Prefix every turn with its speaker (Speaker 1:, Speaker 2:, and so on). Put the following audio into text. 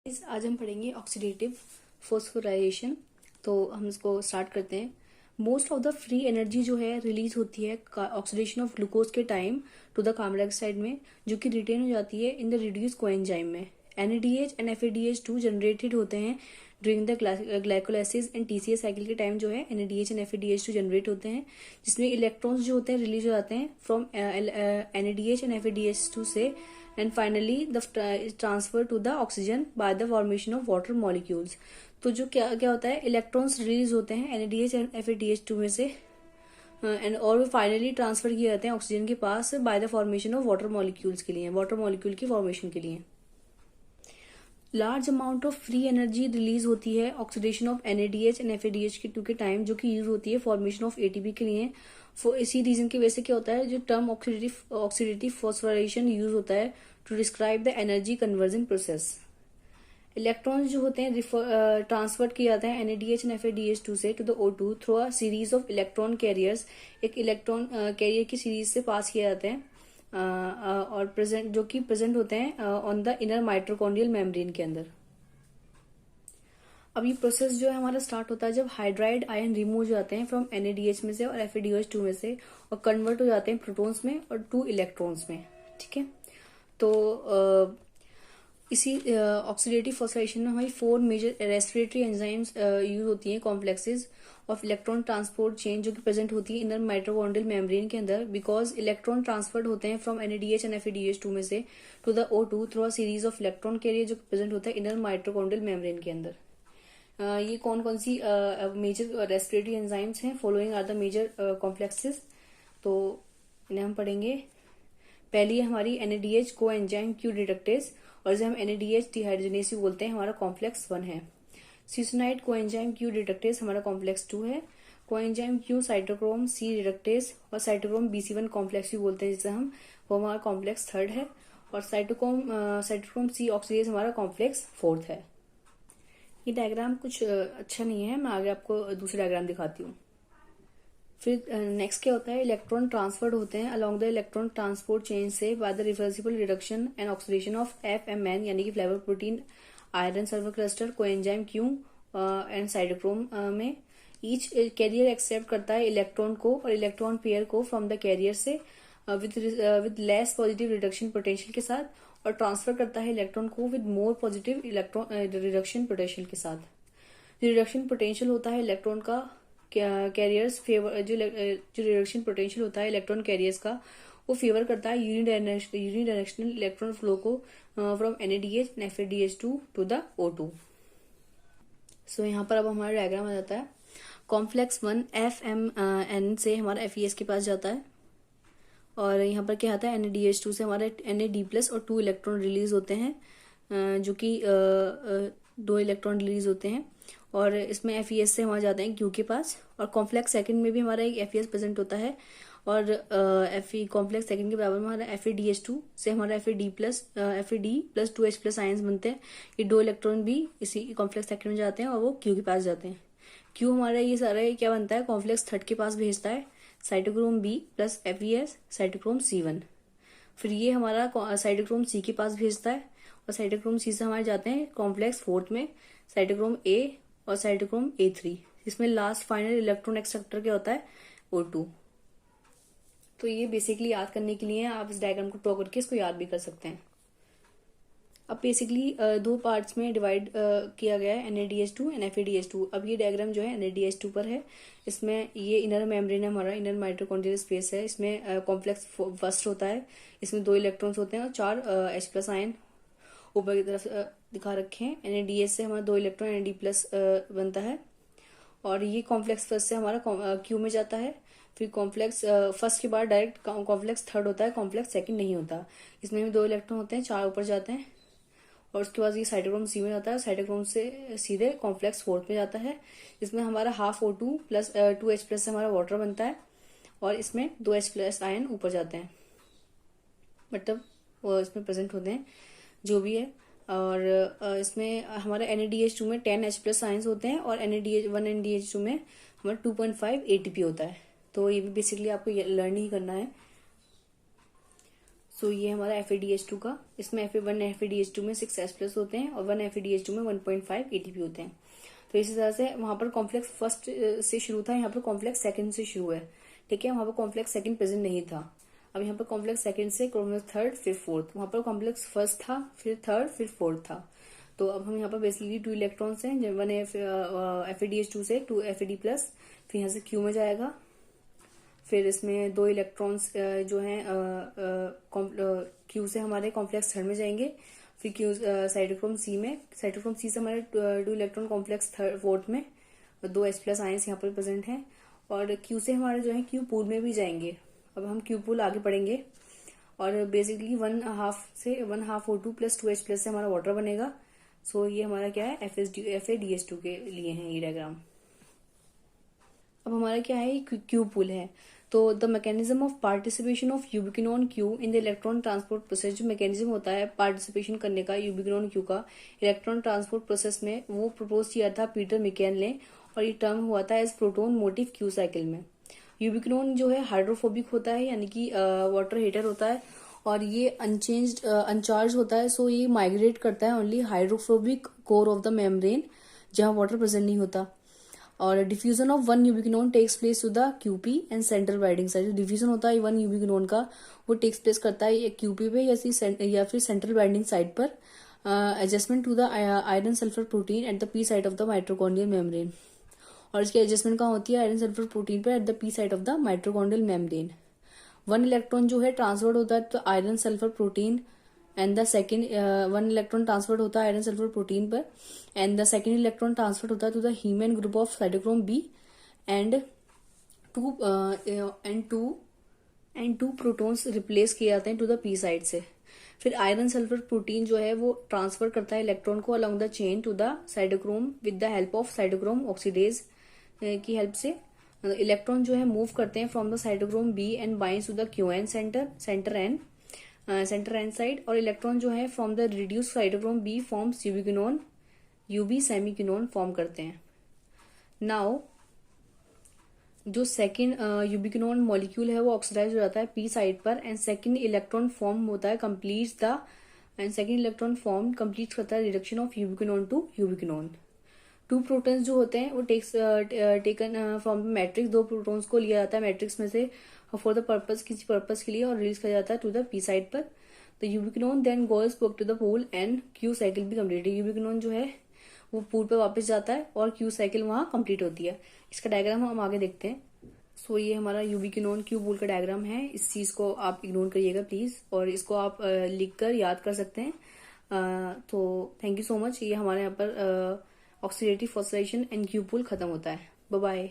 Speaker 1: आज हम पढ़ेंगे ऑक्सीडेटिव फॉस्फोराइलेशन। तो हम इसको स्टार्ट करते हैं। Most of the free energy जो है रिलीज होती है ऑक्सीडेशन ऑफ ग्लूकोज के time to the carbon dioxide में, जो कि रिटेन हो जाती है इन द रिड्यूस कोएंजाइम में। NADH एंड FADH2 जनरेटेड होते हैं during the glycolysis and TCA cycle के टाइम जो है NADH एंड FADH2 जनरेट होते हैं, जिसमें इलेक्ट्रॉन्स जो होते हैं रिलीज हो जाते हैं फ्रॉम NADH एंड FADH2 से, and finally the transfer to the oxygen by the formation of water molecules. तो जो क्या क्या होता है, इलेक्ट्रॉन्स रिलीज होते हैं NADH एंड FADH2 में से, एंड और फाइनली ट्रांसफर किए जाते हैं ऑक्सीजन के पास by the formation of water molecules के लिए, वाटर मॉलिक्यूल की फॉर्मेशन के लिए। Large amount of free energy release होती है oxidation of NADH and FADH2 के टाइम, जो कि यूज होती है फॉर्मेशन ऑफ ATP के लिए। इसी रीजन की वजह से क्या होता है, जो टर्म ऑक्सीडेटिव फॉस्फोराइलेशन यूज होता है to describe the energy conversion process. Electrons जो होते हैं ट्रांसफर किए जाते हैं NADH एंड FADH2 से to the O2 through a series of electron carriers. एक इलेक्ट्रॉन कैरियर की सीरीज से पास किए जाते हैं और प्रेजेंट होते हैं on the inner mitochondrial membrane के अंदर। अब ये प्रोसेस जो है हमारा स्टार्ट होता है जब हाइड्राइड आयन रिमूव हो जाते हैं फ्रॉम NADH में से और FADH2 में से, और कन्वर्ट हो जाते हैं प्रोटॉन्स में और 2 इलेक्ट्रॉन्स में। ठीक है, तो इसी ऑक्सीडेटिव फॉस्फोराइलेशन में हमारी 4 मेजर रेस्पिरेटरी एंजाइम्स यूज होती हैं, complexes of electron transport chain, जो कि प्रेजेंट होती है इनर माइटोकॉन्ड्रियल मेम्ब्रेन के अंदर, बिकॉज इलेक्ट्रॉन ट्रांसफर्ड होते हैं फ्रॉम NADH एंड FADH2 में से to the O2 through a series of electron carrier, जो प्रेजेंट होता है इनर माइटोकॉन्ड्रियल मेम्ब्रेन के अंदर। ये कौन कौन सी मेजर रेस्पिरेटरी एंजाइम्स हैं? Following are the major complexes, तो इन्हें हम पढ़ेंगे। पहली है हमारी NADH को एंजाइम क्यू रिडक्टेज, और जिसे हम NADH डिहाइड्रोजनेस भी बोलते हैं, हमारा कॉम्प्लेक्स 1 है। सिसोनाइड को एंजाइम क्यू रिडक्टेज हमारा कॉम्प्लेक्स 2 है। को enzyme Q cytochrome C reductase और साइटोक्रोम BC1 कॉम्प्लेक्स भी बोलते हैं जिसे हम, वो हमारा कॉम्प्लेक्स 3 है। और साइटोक्रोम C ऑक्सीडेज हमारा कॉम्प्लेक्स 4 है। ये डायग्राम कुछ अच्छा नहीं है, मैं आगे आपको दूसरे डायग्राम दिखाती हूँ। फिर नेक्स्ट क्या होता है, इलेक्ट्रॉन ट्रांसफर्ड होते हैं along the electron transport chain से by the reversible reduction and oxidation of FMN, यानी कि flavour protein iron sulphur cluster coenzyme Q and cytochrome में। ईच कैरियर एक्सेप्ट करता है इलेक्ट्रॉन को और इलेक्ट्रॉन पेयर को फ्रॉम द कैरियर से with less positive reduction potential के साथ, और ट्रांसफर करता है इलेक्ट्रॉन को with more positive electron reduction potential के साथ। रिडक्शन पोटेंशियल होता है इलेक्ट्रॉन का कैरियर्स फेवर, जो रिडक्शन पोटेंशियल होता है इलेक्ट्रॉन कैरियर्स का, वो फेवर करता है यूनिडायरेक्शनल इलेक्ट्रॉन फ्लो को from NADH and FADH2 to the O2। So यहाँ पर अब हमारा डायग्राम आ जाता है। कॉम्प्लेक्स 1 FMN से हमारा FES के पास जाता है, और यहाँ पर क्या आता है NADH2 से हमारे NAD+ और 2 इलेक्ट्रॉन रिलीज होते हैं, जो कि 2 इलेक्ट्रॉन रिलीज होते हैं, और इसमें FES से हमारे जाते हैं क्यू के पास। और कॉम्प्लेक्स सेकंड में भी हमारा एक FES प्रेजेंट होता है, और कॉम्प्लेक्स सेकंड के बराबर में हमारा FADH2 से हमारा FAD+ 2H+ आयंस बनते हैं। ये 2 इलेक्ट्रॉन भी इसी कॉम्प्लेक्स सेकंड में जाते हैं और वो क्यू के पास जाते हैं। क्यू हमारा ये सारा क्या बनता है, कॉम्प्लेक्स 3 के पास भेजता है cytochrome B plus FES cytochrome C1। फिर ये हमारा साइटोक्रोम C के पास भेजता है, और साइटोक्रोम C से हमारे जाते हैं कॉम्प्लेक्स 4 में साइटोक्रोम A और साइटोक्रोम A3, जिसमें लास्ट फाइनल इलेक्ट्रॉन एक्सट्रैक्टर क्या होता है, O2। तो ये बेसिकली याद करने के लिए आप इस डायग्राम को ड्रॉ करके इसको याद भी कर सकते हैं। अब बेसिकली 2 पार्ट्स में डिवाइड किया गया है NADH2 एंड FADH2। अब ये डायग्राम जो है NADH2 पर है। इसमें ये इनर मेम्ब्रेन है, हमारा इनर माइटोकॉन्ड्रियल स्पेस है। इसमें कॉम्प्लेक्स फर्स्ट होता है, इसमें 2 इलेक्ट्रॉन्स होते हैं और 4 H+ आयन ऊपर की तरफ दिखा रखे हैं। NADH से हमारा 2 इलेक्ट्रॉन NAD+ बनता है, और ये कॉम्प्लेक्स फर्स्ट से हमारा क्यू में जाता है। फिर कॉम्प्लेक्स फर्स्ट के बाद डायरेक्ट कॉम्प्लेक्स 3 होता है, कॉम्प्लेक्स सेकंड नहीं होता। इसमें भी 2 इलेक्ट्रॉन होते हैं, 4 ऊपर जाते हैं, और उसके बाद ये साइटोक्रोम C में जाता है। साइटोक्रोम से सीधे कॉम्प्लेक्स 4 में जाता है। इसमें हमारा हाफ O2 प्लस 2H+ से हमारा वाटर बनता है, और इसमें 2H+ आयन ऊपर जाते हैं, मतलब वो इसमें प्रेजेंट होते हैं जो भी है। और इसमें हमारा NADH2 में 10 H+ आयंस होते हैं, और NADH2 में हमारा 2.5 ATP होता है। तो ये भी बेसिकली आपको लर्न ही करना है। सो ये हमारा FADH2 का, इसमें वन FADH2 में 6S+ होते हैं और वन FADH2 में 1.5 ATP होते हैं। तो इसी तरह से वहां पर कॉम्प्लेक्स फर्स्ट से शुरू था, यहाँ पर कॉम्प्लेक्स सेकंड से शुरू है, ठीक है। वहां पर कॉम्प्लेक्स सेकंड प्रेजेंट नहीं था, अब यहाँ पर कॉम्प्लेक्स सेकंड से कॉम्प्लेक्स थर्ड फिर फोर्थ, वहां पर कॉम्प्लेक्स फर्स्ट था फिर थर्ड फिर फोर्थ था। तो अब हम यहाँ पर बेसिकली 2 इलेक्ट्रॉन्स हैं, वन FADH2 से 2 FAD+, फिर यहाँ से Q में जाएगा, फिर इसमें 2 इलेक्ट्रॉन्स जो हैं Q से हमारे कॉम्प्लेक्स थर्ड में जाएंगे, फिर Q साइटोक्रोम C से हमारे 2 इलेक्ट्रॉन कॉम्प्लेक्स फोर्थ में, 2 H+ आयंस यहाँ पर प्रेजेंट हैं, और Q से हमारे जो है Q पूल में भी जाएंगे। अब हम Q पूल आगे पढ़ेंगे, और बेसिकली 1/2 O2 + 2H+ से हमारा वाटर बनेगा। सो ये हमारा क्या है, FADH2 के लिए है ये डायग्राम। अब हमारा क्या है, Q पूल है। तो the mechanism of participation of यूबिक्विनोन Q in the electron transport process, जो मैकेनिज्म होता है पार्टिसिपेशन करने का यूबिक्विनोन Q का इलेक्ट्रॉन ट्रांसपोर्ट प्रोसेस में, वो प्रपोज किया था पीटर मिकेन ने, और ये टर्म हुआ था as proton motive Q cycle में। यूबिक्विनोन जो है हाइड्रोफोबिक होता है, यानी कि वाटर हीटर होता है, और ये अनचार्ज होता है। सो ये माइग्रेट करता है only hydrophobic core of the membrane, जहां वाटर प्रेजेंट नहीं होता। और diffusion of one ubiquinone takes place to the QP and central binding site. Diffusion होता है वन यूबिक्विनोन का, वो टेक्स प्लेस करता है QP पे या फिर सेंट्रल बाइंडिंग साइट पर, adjustment to the iron sulphur protein at the P site of the mitochondrial membrane. और इसकी एडजस्टमेंट कहाँ होती है, आयरन सल्फर प्रोटीन पर at the P site of the mitochondrial membrane. One electron जो है transferred होता है तो iron sulphur protein, and the second one electron transferred होता है आयरन सल्फर प्रोटीन पर, and the second electron transferred होता है to the haem group of cytochrome B, and two protons replace किए जाते हैं टू द P साइड से। फिर आयरन सल्फर प्रोटीन जो है वो ट्रांसफर करता है इलेक्ट्रॉन को along the chain to the cytochrome with the help of cytochrome oxidase की हेल्प से। इलेक्ट्रॉन जो है मूव करते हैं from the cytochrome B and binds to the QN centre and side, और इलेक्ट्रॉन जो है from the reduce cytochrome B forms ubiquinone UB semiquinone form करते हैं। नाउ जो सेकेंड यूबिक्विनोन मॉलिक्यूल है वो ऑक्सीडाइज हो जाता है P साइड पर, एंड सेकेंड इलेक्ट्रॉन फॉर्म होता है कंप्लीट करता है reduction of ubiquinone to ubiquinone. 2 protons जो होते हैं वो टेकन फ्रॉम मैट्रिक्स, 2 प्रोटॉन्स को लिया जाता है मैट्रिक्स में से फॉर द पर्पस, किसी पर्पस के लिए, और रिलीज किया जाता है टू द P साइड पर। The ubiquinone then goes back to the pool and Q cycle भी कंप्लीट। यूबिक्विनोन जो है वो पूल पे वापस जाता है और Q साइकिल वहां कंप्लीट होती है। इसका डायग्राम हम आगे देखते हैं। सो ये हमारा यूबिक्विनोन Q पूल का डायग्राम है। इस चीज को आप इग्नोर करिएगा प्लीज, और इसको आप लिखकर याद कर सकते हैं। तो थैंक यू सो मच। ये हमारे यहाँ पर oxidative phosphorylation and Q pool खत्म होता है। Bye bye.